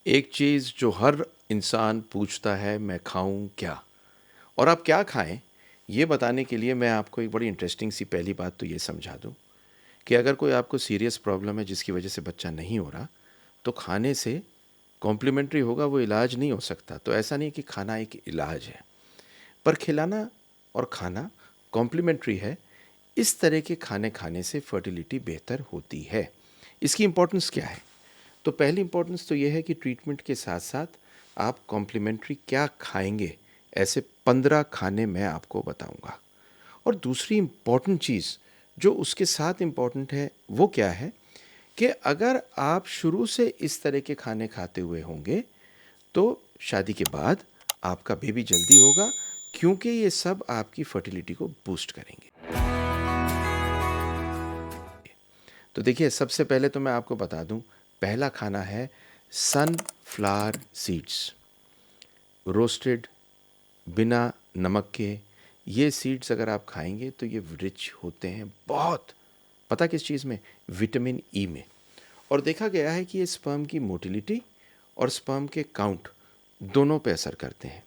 एक चीज़ जो हर इंसान पूछता है, मैं खाऊं क्या? और आप क्या खाएं, ये बताने के लिए मैं आपको एक बड़ी इंटरेस्टिंग सी पहली बात तो ये समझा दूं कि अगर कोई आपको सीरियस प्रॉब्लम है जिसकी वजह से बच्चा नहीं हो रहा, तो खाने से कॉम्प्लीमेंट्री होगा, वो इलाज नहीं हो सकता। तो ऐसा नहीं कि खाना एक इलाज है, पर खिलाना और खाना कॉम्प्लीमेंट्री है। इस तरह के खाने खाने से फर्टिलिटी बेहतर होती है। इसकी इम्पोर्टेंस क्या है? तो पहली इम्पोर्टेंस तो ये है कि ट्रीटमेंट के साथ साथ आप कॉम्प्लीमेंट्री क्या खाएंगे, ऐसे 15 खाने मैं आपको बताऊंगा। और दूसरी इम्पॉर्टेंट चीज़ जो उसके साथ इम्पॉर्टेंट है वो क्या है कि अगर आप शुरू से इस तरह के खाने खाते हुए होंगे तो शादी के बाद आपका बेबी जल्दी होगा, क्योंकि ये सब आपकी फर्टिलिटी को बूस्ट करेंगे। तो देखिए, सबसे पहले तो मैं आपको बता दूं, पहला खाना है सनफ्लावर सीड्स, रोस्टेड, बिना नमक के। ये सीड्स अगर आप खाएंगे तो ये रिच होते हैं बहुत, पता किस चीज़ में? विटामिन ई में। और देखा गया है कि ये स्पर्म की मोटिलिटी और स्पर्म के काउंट दोनों पे असर करते हैं।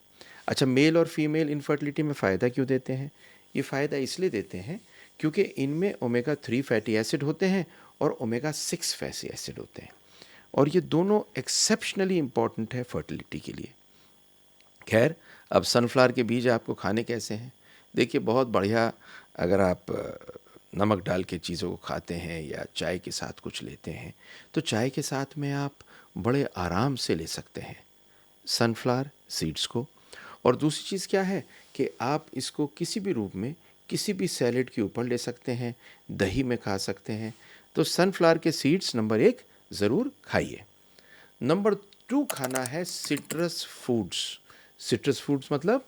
अच्छा, मेल और फीमेल इनफर्टिलिटी में फ़ायदा क्यों देते हैं? ये फ़ायदा इसलिए देते हैं क्योंकि इनमें ओमेगा 3 फैटी एसिड होते हैं और ओमेगा 6 फैटी एसिड होते हैं, और ये दोनों एक्सेप्शनली इम्पॉर्टेंट है फर्टिलिटी के लिए। खैर, अब सनफ्लावर के बीज आपको खाने कैसे हैं? देखिए, बहुत बढ़िया। अगर आप नमक डाल के चीज़ों को खाते हैं या चाय के साथ कुछ लेते हैं, तो चाय के साथ में आप बड़े आराम से ले सकते हैं सनफ्लावर सीड्स को। और दूसरी चीज़ क्या है कि आप इसको किसी भी रूप में किसी भी सैलेड के ऊपर ले सकते हैं, दही में खा सकते हैं। तो सनफ्लावर के सीड्स नंबर 1 ज़रूर खाइए। नंबर 2 खाना है सिट्रस फूड्स। सिट्रस फूड्स मतलब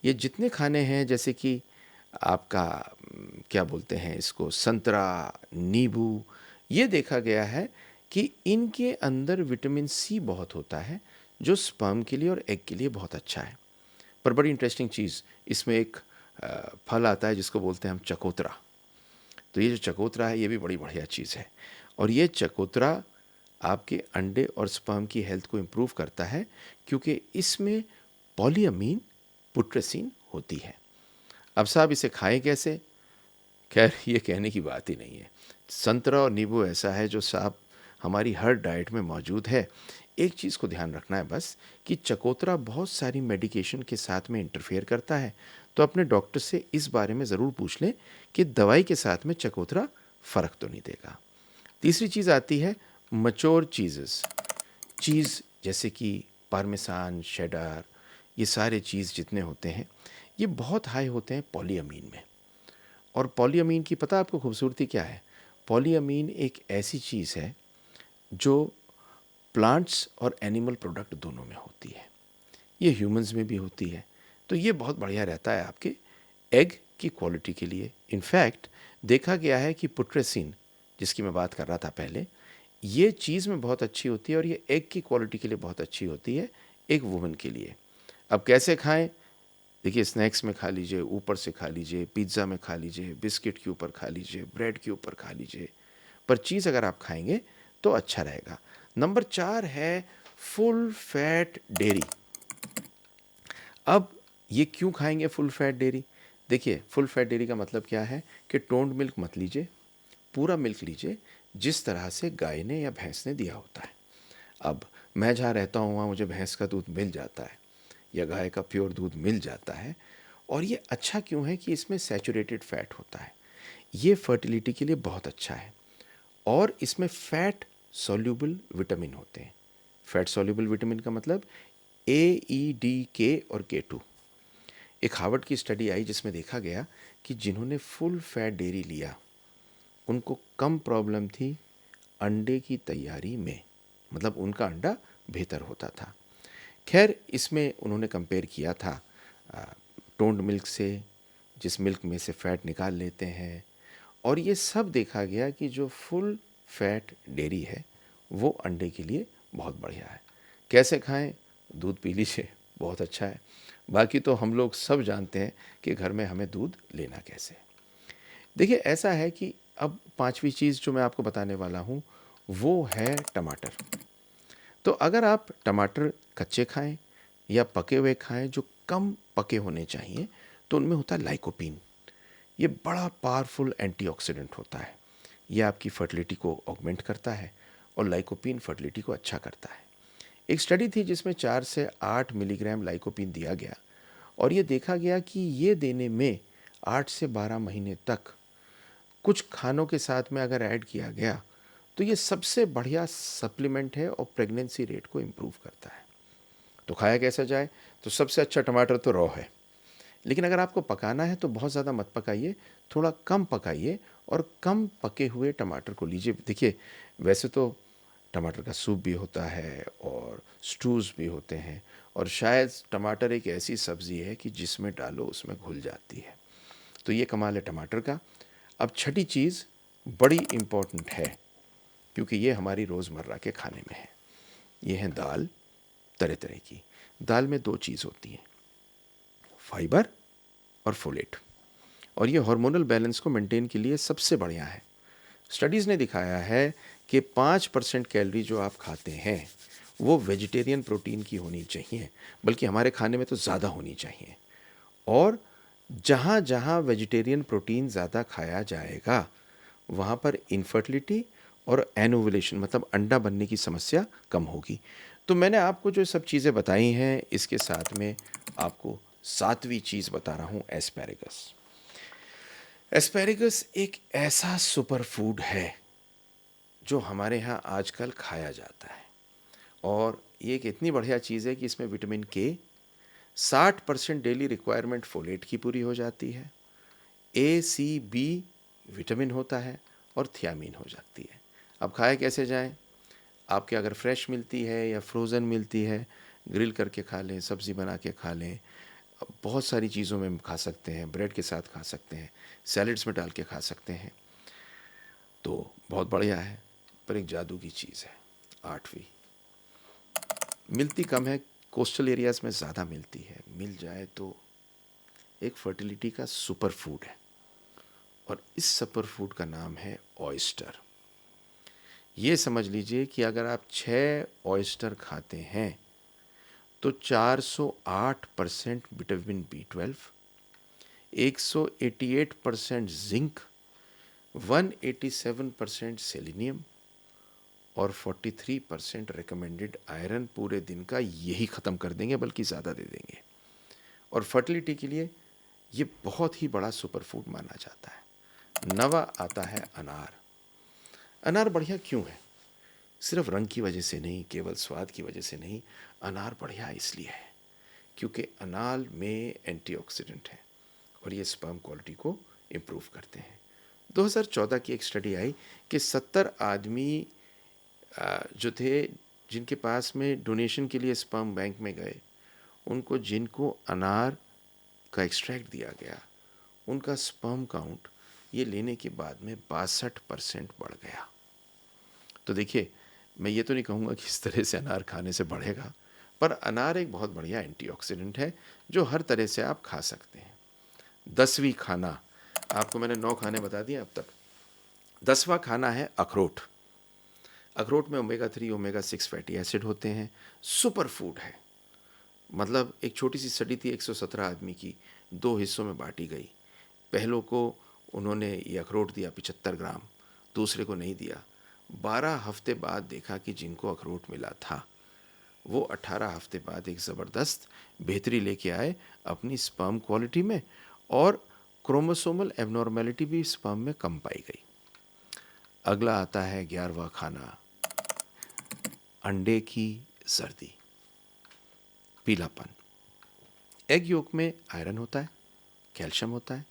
ये जितने खाने हैं, जैसे कि आपका क्या बोलते हैं इसको, संतरा, नींबू। ये देखा गया है कि इनके अंदर विटामिन सी बहुत होता है, जो स्पर्म के लिए और एग के लिए बहुत अच्छा है। पर बड़ी इंटरेस्टिंग चीज़, इसमें एक फल आता है जिसको बोलते हैं हम चकोतरा। तो ये जो चकोतरा है ये भी बड़ी बढ़िया चीज़ है, और ये चकोतरा आपके अंडे और स्पर्म की हेल्थ को इम्प्रूव करता है, क्योंकि इसमें पॉलीअमीन पुट्रेसिन होती है। अब साहब, इसे खाएं कैसे? खैर, ये कहने की बात ही नहीं है। संतरा और नींबू ऐसा है जो साहब हमारी हर डाइट में मौजूद है। एक चीज़ को ध्यान रखना है बस, कि चकोतरा बहुत सारी मेडिकेशन के साथ में इंटरफेयर करता है। तो अपने डॉक्टर से इस बारे में ज़रूर पूछ लें कि दवाई के साथ में चकोतरा फ़र्क तो नहीं देगा। तीसरी चीज़ आती है मच्योर चीज़ेस। चीज़ जैसे कि पार्मेसान, शेडर, ये सारे चीज़ जितने होते हैं ये बहुत हाई होते हैं पॉलीअमीन में। और पॉलीअमीन की पता आपको खूबसूरती क्या है? पॉलीअमीन एक ऐसी चीज़ है जो प्लांट्स और एनिमल प्रोडक्ट दोनों में होती है। ये ह्यूमंस में भी होती है। तो ये बहुत बढ़िया रहता है आपके एग की क्वालिटी के लिए। इनफैक्ट देखा गया है कि पुट्रेसिन, जिसकी मैं बात कर रहा था पहले, ये चीज़ में बहुत अच्छी होती है और ये एग की क्वालिटी के लिए बहुत अच्छी होती है एक वुमन के लिए। अब कैसे खाएं? देखिए, स्नैक्स में खा लीजिए, ऊपर से खा लीजिए, पिज़्ज़ा में खा लीजिए, बिस्किट के ऊपर खा लीजिए, ब्रेड के ऊपर खा लीजिए, पर चीज़ अगर आप खाएंगे तो अच्छा रहेगा। नंबर 4 है फुल फैट डेयरी। अब ये क्यों खाएंगे फुल फैट डेयरी? देखिए, फुल फैट डेयरी का मतलब क्या है कि टोन्ड मिल्क मत लीजिए, पूरा मिल्क लीजिए, जिस तरह से गाय ने या भैंस ने दिया होता है। अब मैं जहाँ रहता हूँ वहाँ मुझे भैंस का दूध मिल जाता है या गाय का प्योर दूध मिल जाता है। और ये अच्छा क्यों है कि इसमें सैचुरेटेड फैट होता है। ये फर्टिलिटी के लिए बहुत अच्छा है। और इसमें फैट सॉल्यूबल विटामिन होते हैं। फैट सॉल्यूबल विटामिन का मतलब AED, K और K2। एक हार्वर्ड की स्टडी आई जिसमें देखा गया कि जिन्होंने फुल फैट डेयरी लिया उनको कम प्रॉब्लम थी अंडे की तैयारी में, मतलब उनका अंडा बेहतर होता था। खैर, इसमें उन्होंने कंपेयर किया था टोन्ड मिल्क से, जिस मिल्क में से फ़ैट निकाल लेते हैं, और ये सब देखा गया कि जो फुल फैट डेयरी है वो अंडे के लिए बहुत बढ़िया है। कैसे खाएं? दूध पी लीजिए, बहुत अच्छा है। बाकी तो हम लोग सब जानते हैं कि घर में हमें दूध लेना कैसे है। देखिए, ऐसा है कि अब पांचवी चीज़ जो मैं आपको बताने वाला हूँ वो है टमाटर। तो अगर आप टमाटर कच्चे खाएं या पके हुए खाएं जो कम पके होने चाहिए, तो उनमें होता है लाइकोपीन। ये बड़ा पावरफुल एंटीऑक्सीडेंट होता है। ये आपकी फर्टिलिटी को ऑगमेंट करता है और लाइकोपीन फर्टिलिटी को अच्छा करता है। एक स्टडी थी जिसमें 4 से 8 मिलीग्राम लाइकोपीन दिया गया और ये देखा गया कि ये देने में 8 से 12 महीने तक कुछ खानों के साथ में अगर ऐड किया गया तो ये सबसे बढ़िया सप्लीमेंट है और प्रेगनेंसी रेट को इम्प्रूव करता है। तो खाया कैसे जाए? तो सबसे अच्छा टमाटर तो रॉ है, लेकिन अगर आपको पकाना है तो बहुत ज़्यादा मत पकाइए, थोड़ा कम पकाइए और कम पके हुए टमाटर को लीजिए। देखिए, वैसे तो टमाटर का सूप भी होता है और स्टूज़ भी होते हैं, और शायद टमाटर एक ऐसी सब्ज़ी है कि जिसमें डालो उसमें घुल जाती है। तो ये कमाल है टमाटर का। अब छठी चीज़ बड़ी इम्पोर्टेंट है, क्योंकि ये हमारी रोज़मर्रा के खाने में है। ये है दाल, तरह तरह की। दाल में 2 चीज़ होती हैं, फाइबर और फोलेट, और ये हार्मोनल बैलेंस को मेंटेन के लिए सबसे बढ़िया है। स्टडीज़ ने दिखाया है कि 5% कैलोरी जो आप खाते हैं वो वेजिटेरियन प्रोटीन की होनी चाहिए, बल्कि हमारे खाने में तो ज़्यादा होनी चाहिए। और जहाँ जहाँ वेजिटेरियन प्रोटीन ज़्यादा खाया जाएगा वहाँ पर इनफर्टिलिटी और एनोवुलेशन मतलब अंडा बनने की समस्या कम होगी। तो मैंने आपको जो सब चीज़ें बताई हैं, इसके साथ में आपको 7वीं चीज़ बता रहा हूँ, एस्पैरेगस। एस्पैरेगस एक ऐसा सुपर फूड है जो हमारे यहाँ आजकल खाया जाता है, और ये एक इतनी बढ़िया चीज़ है कि इसमें विटामिन के 60% डेली रिक्वायरमेंट फोलेट की पूरी हो जाती है, ए सी बी विटामिन होता है और थियामीन हो जाती है। अब खाए कैसे जाएं? आपके अगर फ्रेश मिलती है या फ्रोज़न मिलती है, ग्रिल करके खा लें, सब्ज़ी बना के खा लें, बहुत सारी चीज़ों में खा सकते हैं, ब्रेड के साथ खा सकते हैं, सैलड्स में डाल के खा सकते हैं। तो बहुत बढ़िया है, पर एक जादू की चीज़ है। 8वीं, मिलती कम है, कोस्टल एरियाज़ में ज़्यादा मिलती है, मिल जाए तो एक फर्टिलिटी का सुपर फूड है, और इस सुपर फूड का नाम है ऑयस्टर। ये समझ लीजिए कि अगर आप 6 ऑयस्टर खाते हैं तो 408% विटामिन बी 12, 188% जिंक, 187% सेलिनियम और 43% रिकमेंडेड आयरन पूरे दिन का यही ख़त्म कर देंगे, बल्कि ज़्यादा दे देंगे। और फर्टिलिटी के लिए ये बहुत ही बड़ा सुपर फूड माना जाता है। 9वां आता है अनार। अनार बढ़िया क्यों है? सिर्फ रंग की वजह से नहीं, केवल स्वाद की वजह से नहीं, अनार बढ़िया इसलिए है क्योंकि अनार में एंटीऑक्सीडेंट है और ये स्पर्म क्वालिटी को इम्प्रूव करते हैं। 2014 की एक स्टडी आई कि 70 आदमी जो थे, जिनके पास में डोनेशन के लिए स्पर्म बैंक में गए, उनको जिनको अनार का एक्सट्रैक्ट दिया गया, उनका स्पर्म काउंट ये लेने के बाद में 62% बढ़ गया। तो देखिए, मैं ये तो नहीं कहूँगा कि इस तरह से अनार खाने से बढ़ेगा, पर अनार एक बहुत बढ़िया एंटीऑक्सीडेंट है जो हर तरह से आप खा सकते हैं। 10वीं खाना, आपको मैंने 9 खाने बता दिए अब तक। 10वां खाना है अखरोट। अखरोट में ओमेगा 3 ओमेगा 6 फैटी एसिड होते हैं, सुपर फूड है। मतलब एक छोटी सी स्टडी थी 117 आदमी की, 2 हिस्सों में बांटी गई। पहलों को उन्होंने ये अखरोट दिया 75 ग्राम, दूसरे को नहीं दिया। 12 हफ्ते बाद देखा कि जिनको अखरोट मिला था वो 18 हफ्ते बाद एक ज़बरदस्त बेहतरी लेके आए अपनी स्पर्म क्वालिटी में, और क्रोमोसोमल एबनॉर्मेलिटी भी स्पर्म में कम पाई गई। अगला आता है 11वां खाना, अंडे की जर्दी, पीलापन। एग योक में आयरन होता है, कैल्शियम होता है,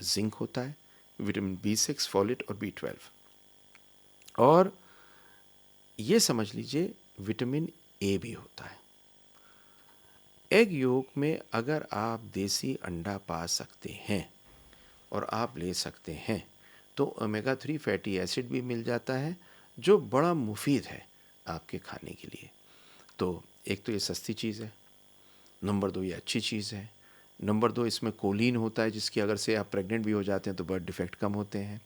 जिंक होता है, विटामिन बी 6, फॉलेट और बी 12, और ये समझ लीजिए विटामिन ए भी होता है। एग योक में अगर आप देसी अंडा पा सकते हैं और आप ले सकते हैं तो ओमेगा 3 फैटी एसिड भी मिल जाता है, जो बड़ा मुफीद है आपके खाने के लिए। तो एक तो ये सस्ती चीज़ है, नंबर 2 ये अच्छी चीज़ है, नंबर 2 इसमें कोलिन होता है जिसकी अगर से आप प्रेग्नेंट भी हो जाते हैं तो बर्थ डिफेक्ट कम होते हैं।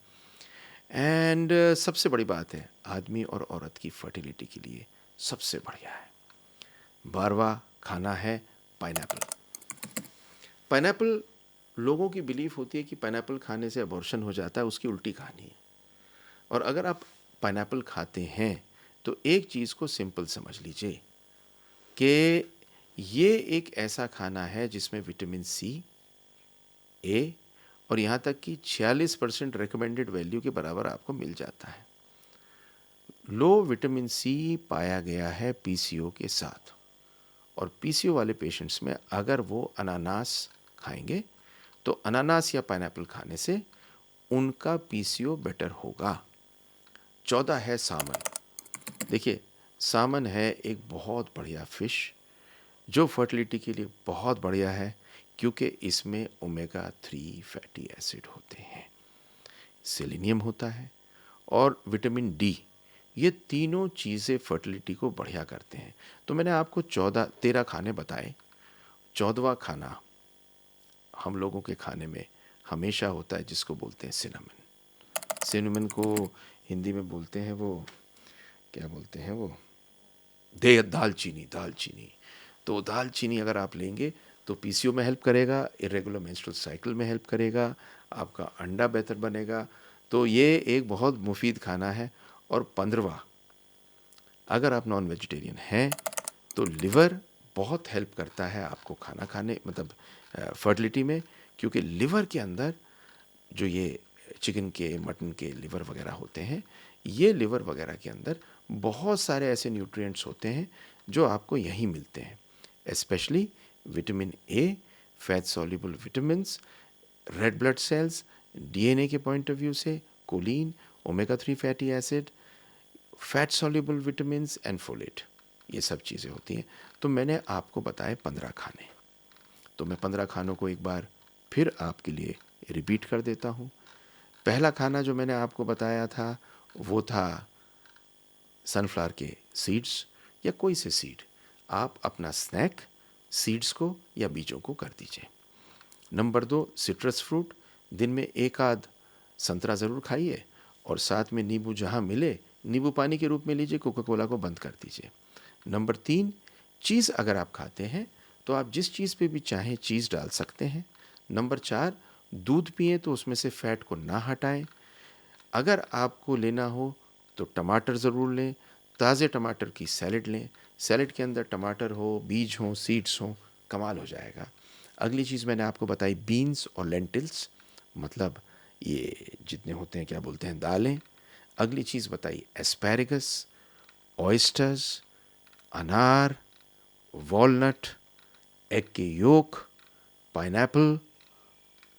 एंड सबसे बड़ी बात है, आदमी और औरत की फर्टिलिटी के लिए सबसे बढ़िया है। 12वां खाना है पाइनएप्पल। पाइनएप्पल, लोगों की बिलीफ होती है कि पाइनएप्पल खाने से अबॉर्शन हो जाता है, उसकी उल्टी कहानी है। और अगर आप पाइनएप्पल खाते हैं तो एक चीज़ को सिंपल समझ लीजिए कि ये एक ऐसा खाना है जिसमें विटामिन सी, ए और यहाँ तक कि 46% रिकमेंडेड वैल्यू के बराबर आपको मिल जाता है। लो विटामिन सी पाया गया है पीसीओ के साथ, और पीसीओ वाले पेशेंट्स में अगर वो अनानास खाएंगे तो अनानास या पाइनएप्पल खाने से उनका पीसीओ बेटर होगा। 14 है सामन। देखिए, सामन है एक बहुत बढ़िया फ़िश जो फर्टिलिटी के लिए बहुत बढ़िया है, क्योंकि इसमें ओमेगा 3 फैटी एसिड होते हैं, सेलेनियम होता है और विटामिन डी। ये तीनों चीज़ें फर्टिलिटी को बढ़िया करते हैं। तो मैंने आपको 13 खाने बताए। 14वां खाना हम लोगों के खाने में हमेशा होता है, जिसको बोलते हैं सिनेमन। सिनेमन को हिंदी में बोलते हैं, वो क्या बोलते हैं, वो दालचीनी। दालचीनी, तो दालचीनी अगर आप लेंगे तो पीसीओ में हेल्प करेगा, इरेगुलर मेंस्ट्रुअल साइकिल में हेल्प करेगा, आपका अंडा बेहतर बनेगा। तो ये एक बहुत मुफीद खाना है। और 15वां, अगर आप नॉन वेजिटेरियन हैं तो लिवर बहुत हेल्प करता है आपको खाना खाने, मतलब फर्टिलिटी में, क्योंकि लिवर के अंदर जो ये चिकन के, मटन के लिवर वगैरह होते हैं, ये लिवर वगैरह के अंदर बहुत सारे ऐसे न्यूट्रिएंट्स होते हैं जो आपको यहीं मिलते हैं, specially vitamin A, fat soluble vitamins, red blood cells, DNA के पॉइंट ऑफ व्यू से choline, omega 3 fatty acid, fat soluble vitamins and folate, ये सब चीज़ें होती हैं। तो मैंने आपको बताए 15 खाने। तो मैं 15 खानों को एक बार फिर आपके लिए रिपीट कर देता हूँ। पहला खाना जो मैंने आपको बताया था वो था सनफ्लावर के सीड्स, या कोई से सीड। आप अपना स्नैक सीड्स को या बीजों को कर दीजिए। Number 2, citrus fruit. दिन में एक आध संतरा ज़रूर खाइए, और साथ में नींबू जहाँ मिले नींबू पानी के रूप में लीजिए, कोका कोला को बंद कर दीजिए। नंबर 3, चीज़ अगर आप खाते हैं तो आप जिस चीज़ पे भी चाहें चीज़ डाल सकते हैं। नंबर 4, दूध पिएं तो उसमें से फ़ैट को ना हटाएं। अगर आपको लेना हो तो टमाटर ज़रूर लें, ताज़े टमाटर की सैलेड लें। सैलेड के अंदर टमाटर हो, बीज हों, सीड्स हों, कमाल हो जाएगा। अगली चीज़ मैंने आपको बताई बीन्स और लेंटिल्स, मतलब ये जितने होते हैं क्या बोलते हैं, दालें। अगली चीज़ बताई एस्पैरेगस, ऑयस्टर्स, अनार, वॉलनट, एग के योक, पाइनएप्पल,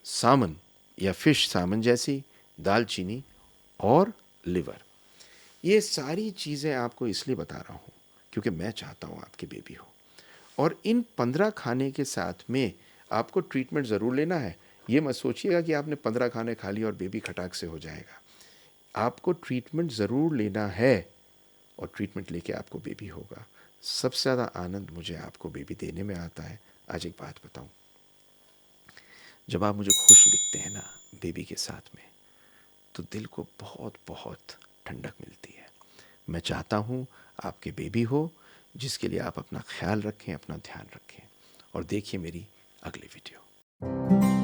सामन या फिश सामन जैसी, दालचीनी और लिवर। ये सारी चीज़ें आपको इसलिए बता रहा हूँ क्योंकि मैं चाहता हूँ आपकी बेबी हो। और इन 15 खाने के साथ में आपको ट्रीटमेंट ज़रूर लेना है। ये मत सोचिएगा कि आपने 15 खाने खा लिए और बेबी खटाक से हो जाएगा। आपको ट्रीटमेंट ज़रूर लेना है, और ट्रीटमेंट लेके आपको बेबी होगा। सबसे ज़्यादा आनंद मुझे आपको बेबी देने में आता है। आज एक बात बताऊं, जब आप मुझे खुश दिखते हैं ना बेबी के साथ में, तो दिल को बहुत बहुत ठंडक मिलती है। मैं चाहता हूँ आपके बेबी हो, जिसके लिए आप अपना ख्याल रखें, अपना ध्यान रखें, और देखिए मेरी अगली वीडियो।